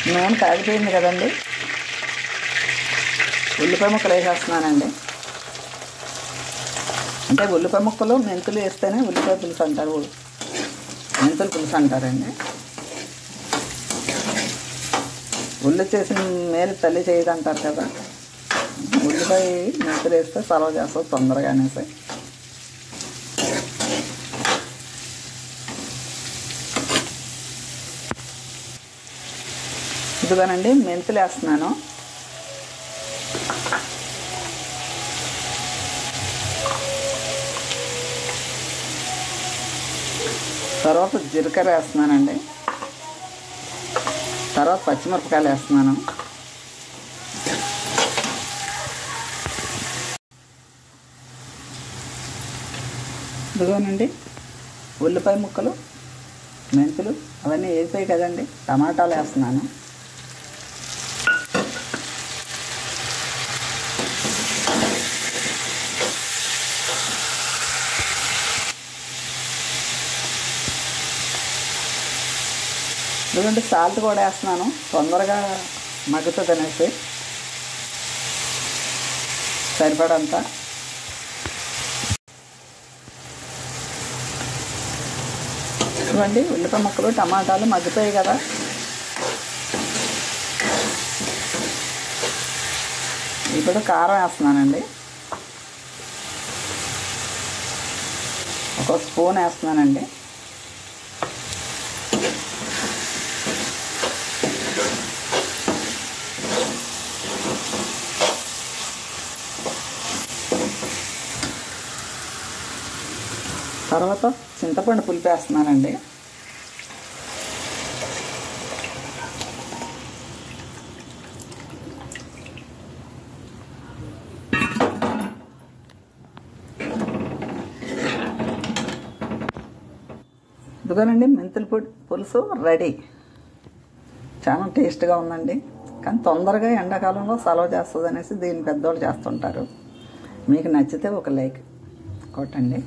నూనె కాగిపోయింది కదండి, ఉల్లిపాయ ముక్కలు వేసేస్తున్నానండి. అంటే ఉల్లిపాయ ముక్కలు మెంతులు వేస్తేనే ఉల్లిపాయ పులుసు అంటారు, మెంతులు పులుసు అంటారండి. ఉల్లి చేసిన మేలు తల్లి చేయదు అంటారు కదా, ఉల్లిపాయ మెంతులు వేస్తే సర్వ్ చేస్తుంది తొందరగా అనేసి. ఇదిగోనండి మెంతులు వేస్తున్నాను. తర్వాత జీలకర్ర వేస్తున్నానండి. తర్వాత పచ్చిమిరపకాయలు వేస్తున్నాను. ఇదిగోనండి ఉల్లిపాయ ముక్కలు మెంతులు అవన్నీ వేసాయి కదండి, టమాటాలు వేస్తున్నాను. ఇదిగోండి సాల్ట్ కూడా వేస్తున్నాను, తొందరగా మగ్గుతుంది అనేసి సరిపడంతా. ఇవ్వండి ఉల్లిపాయ ముక్కలు టమాటాలు మగ్గిపోయాయి కదా, ఇప్పుడు కారం వేస్తున్నానండి. ఒక స్పూన్ వేస్తున్నానండి. తర్వాత చింతపండు పులుపు వేస్తున్నానండి. ఇదిగోనండి మెంతుల పులుసు రెడీ. చాలా టేస్ట్గా ఉందండి, కానీ తొందరగా ఎండాకాలంలో సలవ చేస్తుంది అనేసి దీన్ని పెద్దవాళ్ళు చేస్తుంటారు. మీకు నచ్చితే ఒక లైక్ కొట్టండి.